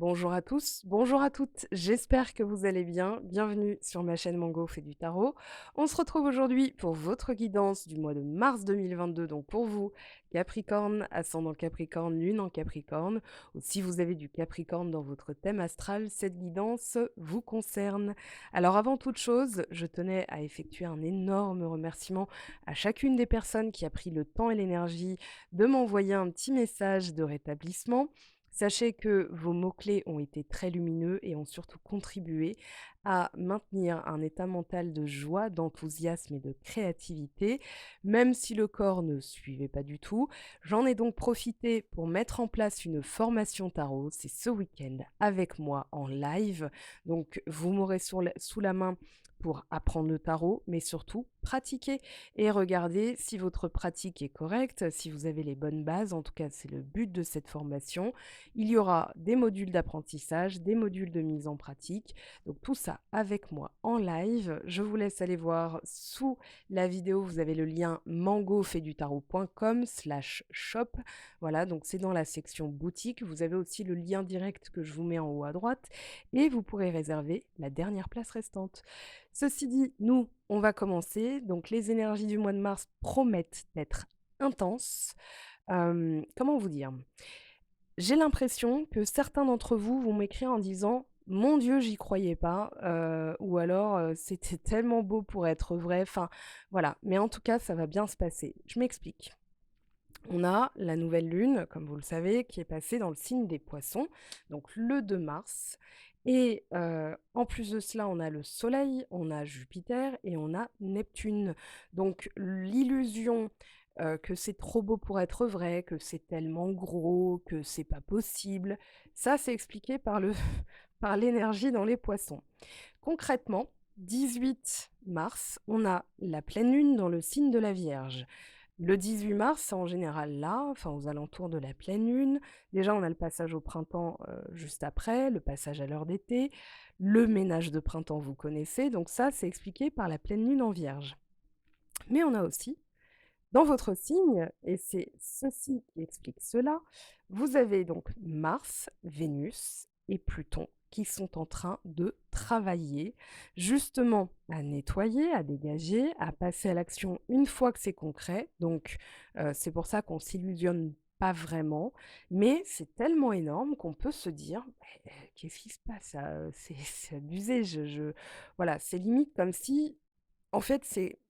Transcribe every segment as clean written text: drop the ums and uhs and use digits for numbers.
Bonjour à tous, bonjour à toutes, j'espère que vous allez bien. Bienvenue sur ma chaîne Mango fait du tarot. On se retrouve aujourd'hui pour votre guidance du mois de mars 2022, donc pour vous, Capricorne, ascendant Capricorne, lune en Capricorne, ou si vous avez du Capricorne dans votre thème astral, cette guidance vous concerne. Alors avant toute chose, je tenais à effectuer un énorme remerciement à chacune des personnes qui a pris le temps et l'énergie de m'envoyer un petit message de rétablissement. Sachez que vos mots-clés ont été très lumineux et ont surtout contribué à maintenir un état mental de joie, d'enthousiasme et de créativité, même si le corps ne suivait pas du tout. J'en ai donc profité pour mettre en place une formation tarot. C'est ce week-end avec moi en live. Donc vous m'aurez sous la main pour apprendre le tarot, mais surtout pratiquer et regarder si votre pratique est correcte, si vous avez les bonnes bases. En tout cas, c'est le but de cette formation. Il y aura des modules d'apprentissage, des modules de mise en pratique. Donc tout ça avec moi en live. Je vous laisse aller voir sous la vidéo. Vous avez le lien mangofaidutarot.com/shop. Voilà, donc c'est dans la section boutique. Vous avez aussi le lien direct que je vous mets en haut à droite et vous pourrez réserver la dernière place restante. Ceci dit, nous, on va commencer. Donc les énergies du mois de mars promettent d'être intenses. Comment vous dire? J'ai l'impression que certains d'entre vous vont m'écrire en disant: «Mon Dieu, j'y croyais pas», ou alors, «C'était tellement beau pour être vrai», enfin, voilà. Mais en tout cas, ça va bien se passer. Je m'explique. On a la nouvelle lune, comme vous le savez, qui est passée dans le signe des Poissons, donc le 2 mars et en plus de cela, on a le soleil, on a Jupiter et on a Neptune. Donc l'illusion, que c'est trop beau pour être vrai, que c'est tellement gros, que c'est pas possible, ça, c'est expliqué par le par l'énergie dans les Poissons. Concrètement, 18 mars, on a la pleine lune dans le signe de la Vierge. Le 18 mars, c'est en général là, enfin aux alentours de la pleine lune. Déjà, on a le passage au printemps, juste après, le passage à l'heure d'été, le ménage de printemps, vous connaissez, donc ça, c'est expliqué par la pleine lune en Vierge. Mais on a aussi, dans votre signe, et c'est ceci qui explique cela, vous avez donc Mars, Vénus et Pluton qui sont en train de travailler justement à nettoyer, à dégager, à passer à l'action une fois que c'est concret. Donc c'est pour ça qu'on s'illusionne pas vraiment, mais c'est tellement énorme qu'on peut se dire: Qu'est-ce qui se passe là, c'est abusé, voilà, c'est limite comme si en fait, c'est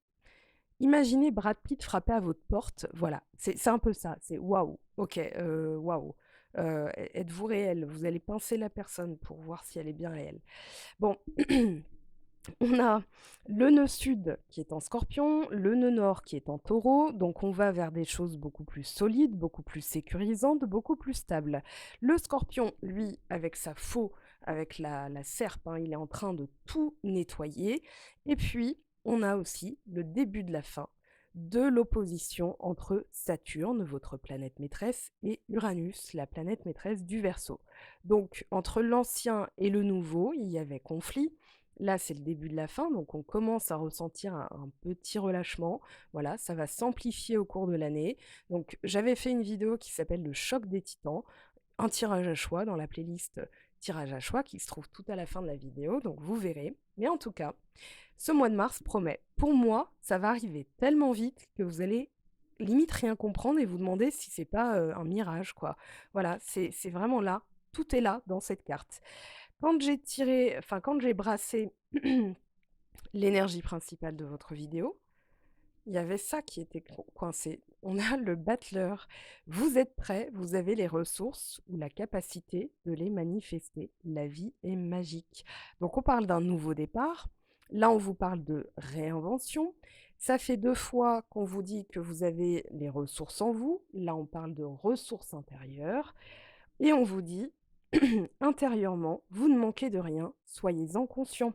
imaginez Brad Pitt frapper à votre porte, voilà, c'est un peu ça, c'est waouh, OK, waouh, êtes-vous réel? Vous allez pincer la personne pour voir si elle est bien réelle. Bon, on a le nœud sud qui est en Scorpion, le nœud nord qui est en Taureau, donc on va vers des choses beaucoup plus solides, beaucoup plus sécurisantes, beaucoup plus stables. Le Scorpion, lui, avec sa faux, avec la serpe, hein, il est en train de tout nettoyer et puis on a aussi le début de la fin de l'opposition entre Saturne, votre planète maîtresse, et Uranus, la planète maîtresse du Verseau. Donc entre l'ancien et le nouveau, il y avait conflit. Là, c'est le début de la fin, donc on commence à ressentir un petit relâchement. Voilà, ça va s'amplifier au cours de l'année. Donc j'avais fait une vidéo qui s'appelle «Le choc des titans», un tirage à choix dans la playlist, tirage à choix qui se trouve tout à la fin de la vidéo, donc vous verrez. Mais en tout cas, ce mois de mars promet. Pour moi, ça va arriver tellement vite que vous allez limite rien comprendre et vous demander si c'est pas, un mirage, quoi. Voilà, c'est vraiment là, tout est là dans cette carte. Quand j'ai brassé l'énergie principale de votre vidéo, il y avait ça qui était coincé. On a le battleur. Vous êtes prêts, vous avez les ressources ou la capacité de les manifester. La vie est magique. Donc on parle d'un nouveau départ. Là, on vous parle de réinvention. Ça fait 2 fois qu'on vous dit que vous avez les ressources en vous. Là, on parle de ressources intérieures. Et on vous dit, intérieurement, vous ne manquez de rien, soyez-en conscient.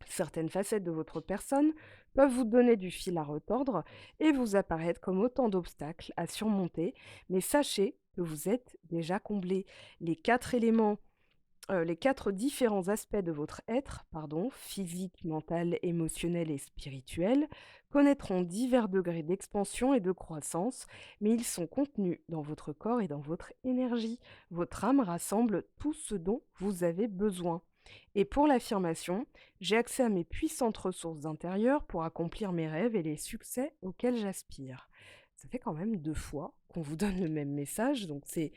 Certaines facettes de votre personne peuvent vous donner du fil à retordre et vous apparaître comme autant d'obstacles à surmonter, mais sachez que vous êtes déjà comblé. Les 4 éléments les 4 différents aspects de votre être, pardon, physique, mental, émotionnel et spirituel, connaîtront divers degrés d'expansion et de croissance, mais ils sont contenus dans votre corps et dans votre énergie. Votre âme rassemble tout ce dont vous avez besoin. Et pour l'affirmation, j'ai accès à mes puissantes ressources intérieures pour accomplir mes rêves et les succès auxquels j'aspire. Ça fait quand même 2 fois qu'on vous donne le même message, donc c'est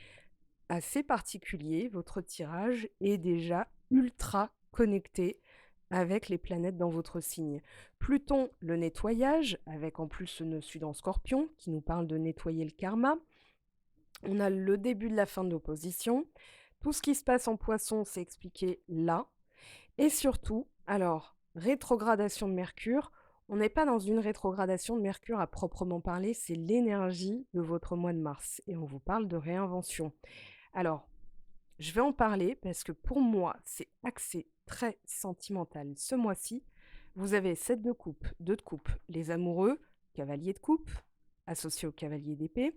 assez particulier. Votre tirage est déjà ultra connecté avec les planètes dans votre signe. Pluton, le nettoyage, avec en plus ce nœud sud en Scorpion, qui nous parle de nettoyer le karma. On a le début de la fin de l'opposition. Tout ce qui se passe en Poisson, c'est expliqué là. Et surtout, alors, rétrogradation de Mercure, on n'est pas dans une rétrogradation de Mercure à proprement parler, c'est l'énergie de votre mois de mars. Et on vous parle de réinvention. Alors, je vais en parler parce que pour moi, c'est axé très sentimental. Ce mois-ci, vous avez 7 de coupe, 2 de coupe, les amoureux, cavalier de coupe, associé au cavalier d'épée.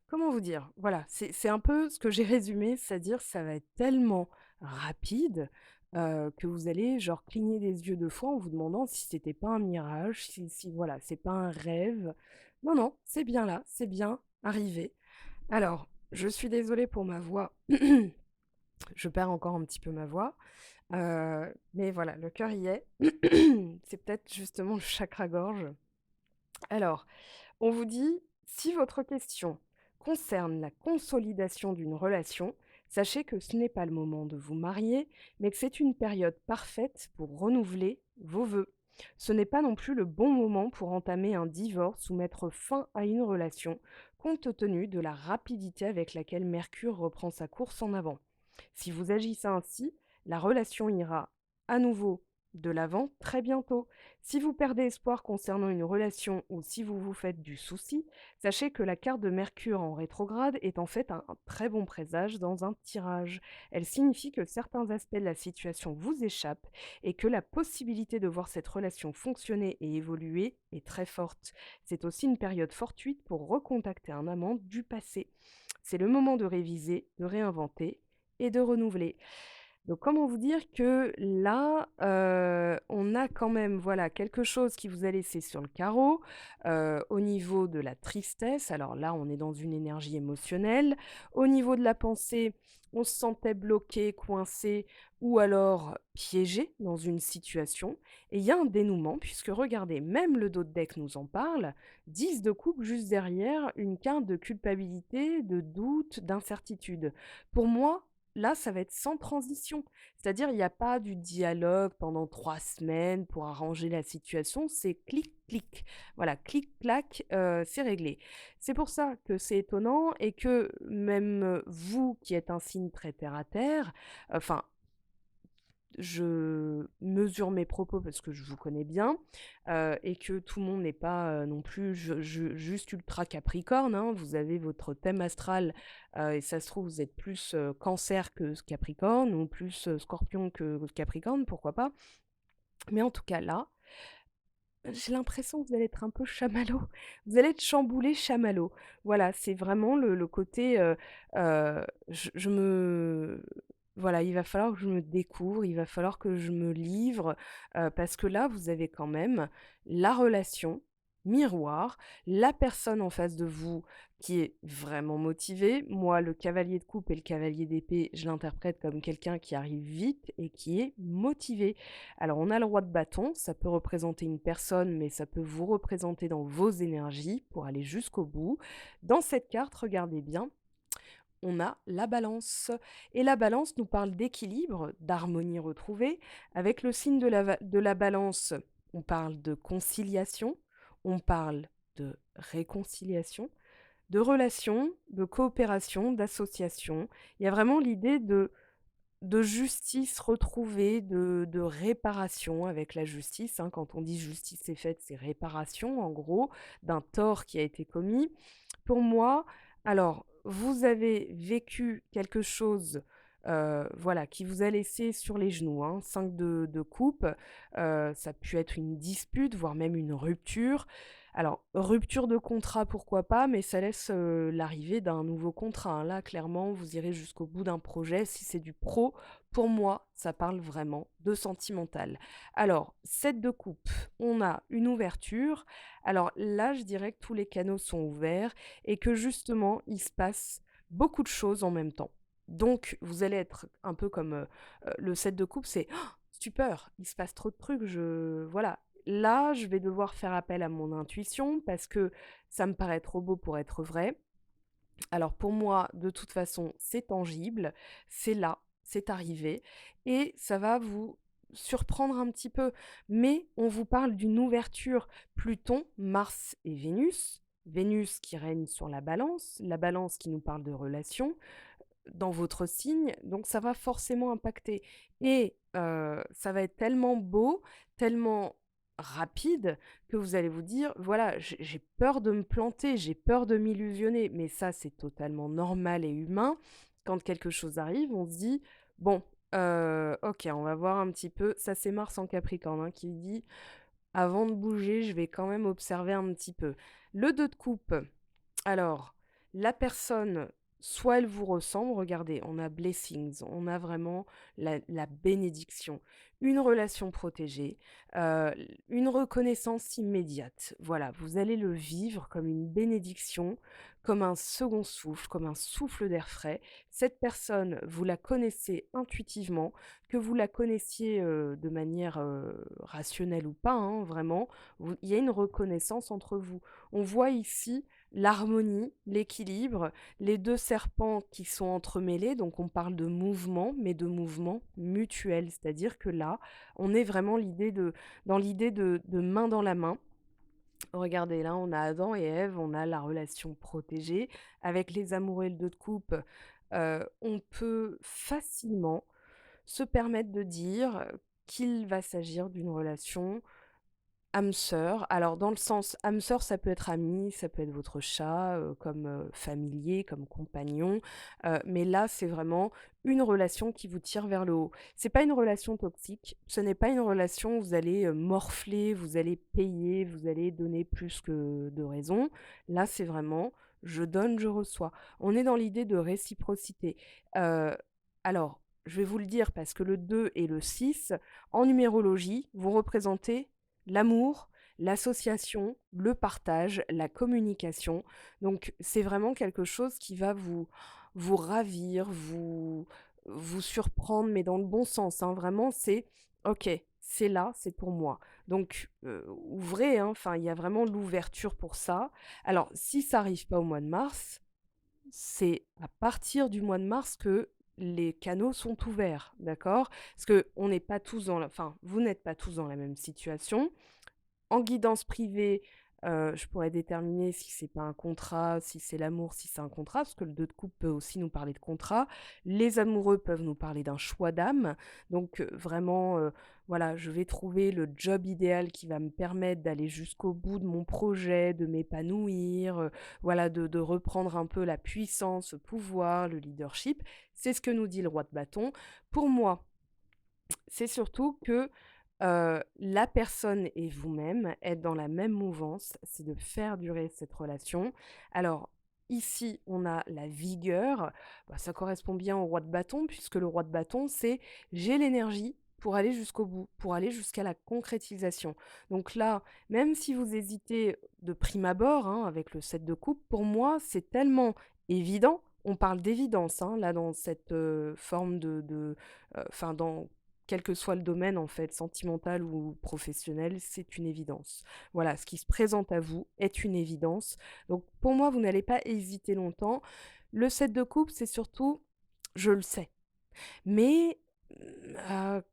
Comment vous dire? Voilà, c'est un peu ce que j'ai résumé, c'est-à-dire ça va être tellement rapide, que vous allez genre cligner des yeux 2 fois en vous demandant si c'était pas un mirage, si voilà, c'est pas un rêve. Non, non, c'est bien là, c'est bien arrivé. Alors, je suis désolée pour ma voix, je perds encore un petit peu ma voix, mais voilà, le cœur y est. C'est peut-être justement le chakra-gorge. Alors, on vous dit, si votre question concerne la consolidation d'une relation, sachez que ce n'est pas le moment de vous marier, mais que c'est une période parfaite pour renouveler vos vœux. Ce n'est pas non plus le bon moment pour entamer un divorce ou mettre fin à une relation, compte tenu de la rapidité avec laquelle Mercure reprend sa course en avant. Si vous agissez ainsi, la relation ira à nouveau de l'avant très bientôt. Si vous perdez espoir concernant une relation ou si vous vous faites du souci, sachez que la carte de Mercure en rétrograde est en fait un très bon présage dans un tirage. Elle signifie que certains aspects de la situation vous échappent et que la possibilité de voir cette relation fonctionner et évoluer est très forte. C'est aussi une période fortuite pour recontacter un amant du passé. C'est le moment de réviser, de réinventer et de renouveler. Donc comment vous dire que là, on a quand même, voilà, quelque chose qui vous a laissé sur le carreau, au niveau de la tristesse. Alors là, on est dans une énergie émotionnelle. Au niveau de la pensée, on se sentait bloqué, coincé ou alors piégé dans une situation. Et il y a un dénouement puisque regardez, même le dos de deck nous en parle. 10 de coupe juste derrière, une carte de culpabilité, de doute, d'incertitude. Pour moi, là, ça va être sans transition. C'est-à-dire, il n'y a pas du dialogue pendant 3 semaines pour arranger la situation, c'est clic, clic. Voilà, clic, clac, c'est réglé. C'est pour ça que c'est étonnant et que même, vous qui êtes un signe très terre à terre, enfin, je mesure mes propos parce que je vous connais bien, et que tout le monde n'est pas, non plus juste ultra capricorne, hein. Vous avez votre thème astral, et ça se trouve, vous êtes plus, cancer que capricorne ou plus, scorpion que capricorne, pourquoi pas. Mais en tout cas là, j'ai l'impression que vous allez être un peu chamallow. Vous allez être chamboulé, chamallow. Voilà, c'est vraiment le côté, je me voilà, il va falloir que je me découvre, il va falloir que je me livre, parce que là, vous avez quand même la relation miroir, la personne en face de vous qui est vraiment motivée. Moi, le cavalier de coupe et le cavalier d'épée, je l'interprète comme quelqu'un qui arrive vite et qui est motivé. Alors, on a le roi de bâton, ça peut représenter une personne, mais ça peut vous représenter dans vos énergies pour aller jusqu'au bout. Dans cette carte, regardez bien, on a la balance. Et la balance nous parle d'équilibre, d'harmonie retrouvée. Avec le signe de la balance, on parle de conciliation, on parle de réconciliation, de relation, de coopération, d'association. Il y a vraiment l'idée de justice retrouvée, de réparation avec la justice, hein. Quand on dit justice est faite, c'est réparation, en gros, d'un tort qui a été commis. Pour moi, alors, vous avez vécu quelque chose, voilà, qui vous a laissé sur les genoux, hein. 5 de coupe, ça a pu être une dispute, voire même une rupture. Alors, rupture de contrat, pourquoi pas, mais ça laisse, l'arrivée d'un nouveau contrat, hein. Là, clairement, vous irez jusqu'au bout d'un projet. Si c'est du pro, pour moi, ça parle vraiment de sentimental. Alors, 7 de coupe, on a une ouverture. Alors là, je dirais que tous les canaux sont ouverts et que justement, il se passe beaucoup de choses en même temps. Donc vous allez être un peu comme, le 7 de coupe, c'est: «Oh, stupeur, il se passe trop de trucs, je voilà». Là, je vais devoir faire appel à mon intuition parce que ça me paraît trop beau pour être vrai. Alors pour moi, de toute façon, c'est tangible, c'est là, c'est arrivé et ça va vous surprendre un petit peu. Mais on vous parle d'une ouverture Pluton, Mars et Vénus. Vénus qui règne sur la balance qui nous parle de relations dans votre signe, donc ça va forcément impacter et ça va être tellement beau, tellement rapide que vous allez vous dire: «Voilà, j'ai peur de me planter, j'ai peur de m'illusionner». Mais ça, c'est totalement normal et humain. Quand quelque chose arrive, on se dit: «Bon, OK, on va voir un petit peu». Ça, c'est Mars en Capricorne, hein, qui dit: «Avant de bouger, je vais quand même observer un petit peu». Le 2 de coupe, alors, la personne, soit elle vous ressemble, regardez, on a blessings, on a vraiment la bénédiction, une relation protégée, une reconnaissance immédiate. Voilà, vous allez le vivre comme une bénédiction, comme un second souffle, comme un souffle d'air frais. Cette personne, vous la connaissez intuitivement, que vous la connaissiez de manière rationnelle ou pas, hein, vraiment, il y a une reconnaissance entre vous. On voit ici l'harmonie, l'équilibre, les 2 serpents qui sont entremêlés, donc on parle de mouvement, mais de mouvement mutuel. C'est-à-dire que là, on est vraiment dans l'idée de main dans la main. Regardez, là, on a Adam et Ève, on a la relation protégée. Avec les amoureux et le 2 de coupe, on peut facilement se permettre de dire qu'il va s'agir d'une relation âme sœur, alors dans le sens âme sœur, ça peut être ami, ça peut être votre chat, comme, familier, comme compagnon, mais là, c'est vraiment une relation qui vous tire vers le haut. C'est pas une relation toxique, ce n'est pas une relation où vous allez, morfler, vous allez payer, vous allez donner plus que de raison. Là, c'est vraiment: «Je donne, je reçois». On est dans l'idée de réciprocité. Heu, alors, je vais vous le dire parce que le 2 et le 6, en numérologie, vous représentez l'amour, l'association, le partage, la communication. Donc c'est vraiment quelque chose qui va vous ravir, vous surprendre, mais dans le bon sens, hein. Vraiment, c'est: «OK, c'est là, c'est pour moi». Donc ouvrez, hein, enfin, il y a vraiment l'ouverture pour ça. Alors si ça arrive pas au mois de mars, c'est à partir du mois de mars que les canaux sont ouverts, d'accord? Parce qu'on n'est pas tous dans la enfin, vous n'êtes pas tous dans la même situation. En guidance privée, je pourrais déterminer si c'est pas un contrat, si c'est l'amour, si c'est un contrat, parce que le 2 de coupe peut aussi nous parler de contrat. Les amoureux peuvent nous parler d'un choix d'âme. Donc, vraiment, voilà, je vais trouver le job idéal qui va me permettre d'aller jusqu'au bout de mon projet, de m'épanouir, voilà, de reprendre un peu la puissance, le pouvoir, le leadership. C'est ce que nous dit le roi de bâton. Pour moi, c'est surtout que, la personne et vous-même êtes dans la même mouvance, c'est de faire durer cette relation. Alors ici, on a la vigueur, bah, ça correspond bien au roi de bâton puisque le roi de bâton, c'est: «J'ai l'énergie pour aller jusqu'au bout, pour aller jusqu'à la concrétisation». Donc là, même si vous hésitez de prime abord, hein, avec le 7 de coupe, pour moi, c'est tellement évident, on parle d'évidence, hein, là, dans cette, forme enfin, dans quel que soit le domaine en fait, sentimental ou professionnel, c'est une évidence. Voilà, ce qui se présente à vous est une évidence. Donc pour moi, vous n'allez pas hésiter longtemps. Le 7 de coupe, c'est surtout: «Je le sais». Mais,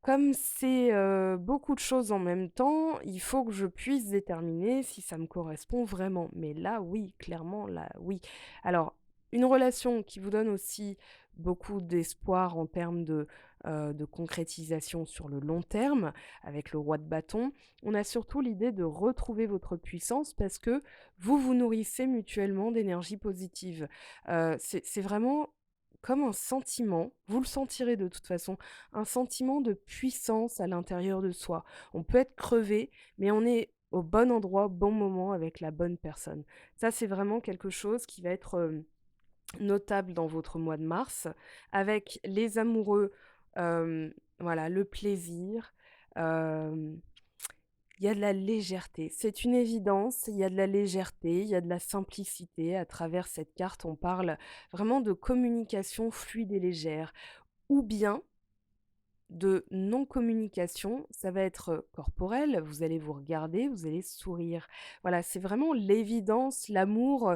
comme c'est, beaucoup de choses en même temps, il faut que je puisse déterminer si ça me correspond vraiment. Mais là, oui, clairement, là, oui. Alors, une relation qui vous donne aussi beaucoup d'espoir en termes de concrétisation sur le long terme, avec le roi de bâton. On a surtout l'idée de retrouver votre puissance parce que vous vous nourrissez mutuellement d'énergie positive. C'est vraiment comme un sentiment, vous le sentirez de toute façon, un sentiment de puissance à l'intérieur de soi. On peut être crevé, mais on est au bon endroit, au bon moment, avec la bonne personne. Ça, c'est vraiment quelque chose qui va être, notable dans votre mois de mars, avec les amoureux, voilà, le plaisir, hem, il y a de la légèreté. C'est une évidence, il y a de la légèreté, il y a de la simplicité. À travers cette carte, on parle vraiment de communication fluide et légère, ou bien de non-communication, ça va être, corporel, vous allez vous regarder, vous allez sourire. Voilà, c'est vraiment l'évidence, l'amour,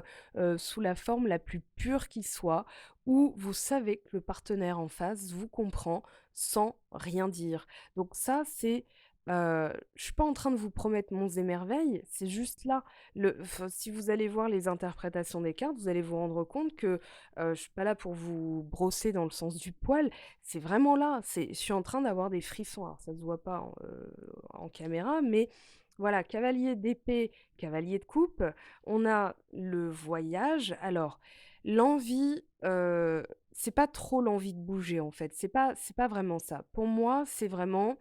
sous la forme la plus pure qui soit, où vous savez que le partenaire en face vous comprend sans rien dire. Donc ça, c'est, je suis pas en train de vous promettre monts et merveilles, c'est juste là, si vous allez voir les interprétations des cartes, vous allez vous rendre compte que, je suis pas là pour vous brosser dans le sens du poil, c'est vraiment là, je suis en train d'avoir des frissons. Alors ça se voit pas en caméra, mais voilà, cavalier d'épée, cavalier de coupe, on a le voyage. Alors l'envie, c'est pas trop l'envie de bouger en fait, c'est pas vraiment ça. Pour moi, c'est vraiment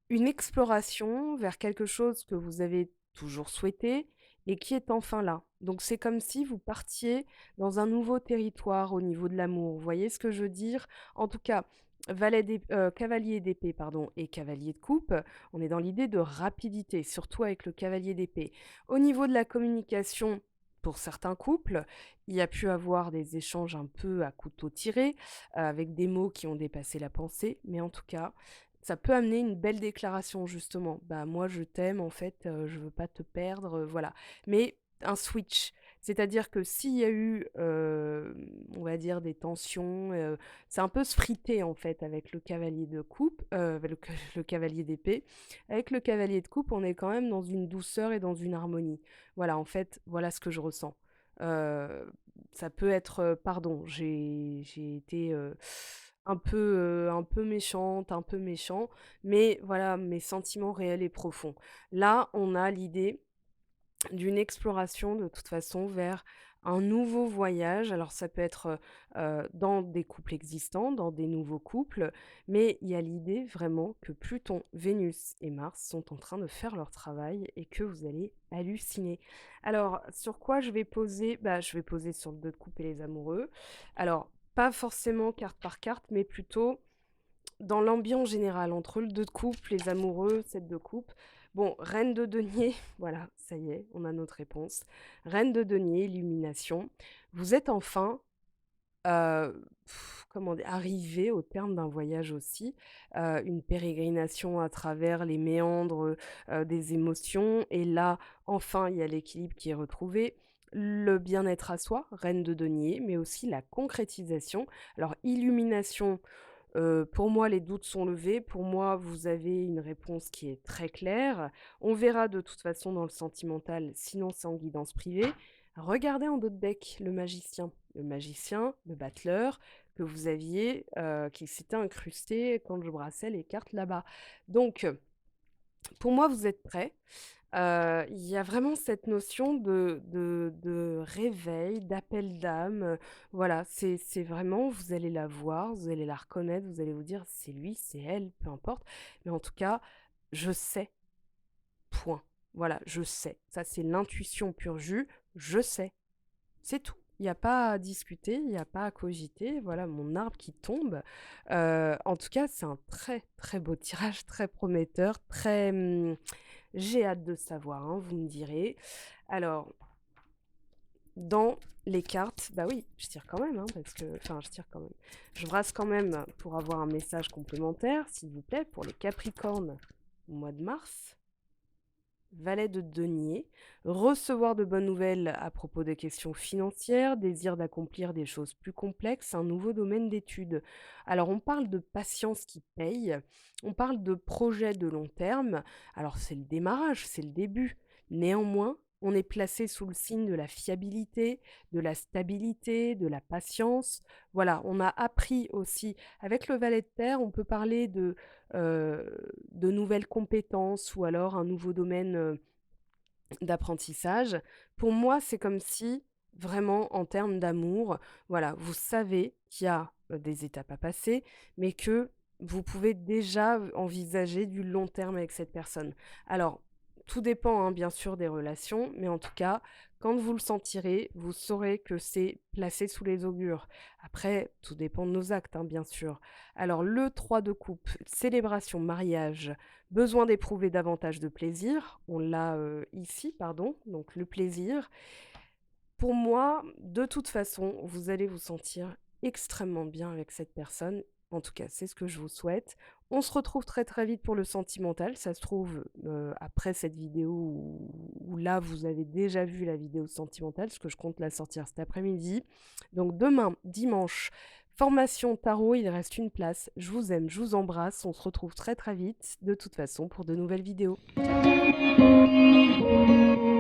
une exploration vers quelque chose que vous avez toujours souhaité et qui est enfin là. Donc c'est comme si vous partiez dans un nouveau territoire au niveau de l'amour. Vous voyez ce que je veux dire? En tout cas, cavalier d'épée pardon et cavalier de coupe, on est dans l'idée de rapidité, surtout avec le cavalier d'épée. Au niveau de la communication, pour certains couples, il y a pu avoir des échanges un peu à couteau tiré, avec des mots qui ont dépassé la pensée, mais en tout cas, ça peut amener une belle déclaration justement. «Bah, moi je t'aime en fait, je veux pas te perdre», voilà. Mais un switch, c'est-à-dire que s'il y a eu, on va dire des tensions, c'est un peu se friter en fait avec le cavalier de coupe, le cavalier d'épée. Avec le cavalier de coupe, on est quand même dans une douceur et dans une harmonie. Voilà, en fait, voilà ce que je ressens. Heu, Ça peut être, pardon, j'ai été, un peu méchante, un peu méchant, mais voilà, mes sentiments réels et profonds. Là, on a l'idée d'une exploration de toute façon vers un nouveau voyage. Alors ça peut être, dans des couples existants, dans des nouveaux couples, mais il y a l'idée vraiment que Pluton, Vénus et Mars sont en train de faire leur travail et que vous allez halluciner. Alors sur quoi je vais poser? Bah, je vais poser sur le 2 de coupe et les amoureux. Alors pas forcément carte par carte, mais plutôt dans l'ambiance générale, entre le 2 de coupe, les amoureux, 7 de coupe. Bon, reine de denier, voilà, ça y est, on a notre réponse. Reine de denier, illumination. Vous êtes enfin, comment dire? Arrivés au terme d'un voyage aussi, une pérégrination à travers les méandres, des émotions et là, enfin, il y a l'équilibre qui est retrouvé. Le bien-être à soi, reine de denier, mais aussi la concrétisation. Alors illumination, pour moi, les doutes sont levés. Pour moi, vous avez une réponse qui est très claire. On verra de toute façon dans le sentimental, sinon c'est en guidance privée. Regardez en dos de deck le magicien. Le magicien, le battleur que vous aviez, qui s'était incrusté quand je brassais les cartes là-bas. Donc, pour moi, vous êtes prêts. Il y a vraiment cette notion de réveil, d'appel d'âme, voilà, c'est vraiment vous allez la voir, vous allez la reconnaître, vous allez vous dire: «C'est lui, c'est elle», peu importe, mais en tout cas, je sais, point. Voilà, je sais. Ça, c'est l'intuition pur jus, je sais, c'est tout. Il y a pas à discuter, il y a pas à cogiter, voilà mon arbre qui tombe. En tout cas, c'est un très, très beau tirage, très prometteur, très, j'ai hâte de savoir, hein, vous me direz. Alors, dans les cartes, bah oui, je tire quand même, hein, parce que, enfin, je tire quand même. Je brasse quand même pour avoir un message complémentaire, s'il vous plaît, pour les Capricornes au mois de mars. Valet de denier, recevoir de bonnes nouvelles à propos des questions financières, désir d'accomplir des choses plus complexes, un nouveau domaine d'études. Alors on parle de patience qui paye, on parle de projet de long terme, alors c'est le démarrage, c'est le début. Néanmoins, on est placé sous le signe de la fiabilité, de la stabilité, de la patience. Voilà, on a appris aussi, avec le valet de terre, on peut parler de nouvelles compétences ou alors un nouveau domaine, d'apprentissage. Pour moi, c'est comme si, vraiment en termes d'amour, voilà, vous savez qu'il y a, des étapes à passer, mais que vous pouvez déjà envisager du long terme avec cette personne. Alors, tout dépend, hein, bien sûr, des relations, mais en tout cas, quand vous le sentirez, vous saurez que c'est placé sous les augures. Après, tout dépend de nos actes, hein, bien sûr. Alors, le 3 de coupe, célébration, mariage, besoin d'éprouver davantage de plaisir. On l'a ici, pardon, donc le plaisir. Pour moi, de toute façon, vous allez vous sentir extrêmement bien avec cette personne. En tout cas, c'est ce que je vous souhaite. On se retrouve très, très vite pour le sentimental. Ça se trouve, après cette vidéo où là, vous avez déjà vu la vidéo sentimentale, parce que je compte la sortir cet après-midi. Donc demain, dimanche, formation tarot, il reste une place. Je vous aime, je vous embrasse. On se retrouve très, très vite, de toute façon, pour de nouvelles vidéos. Ciao.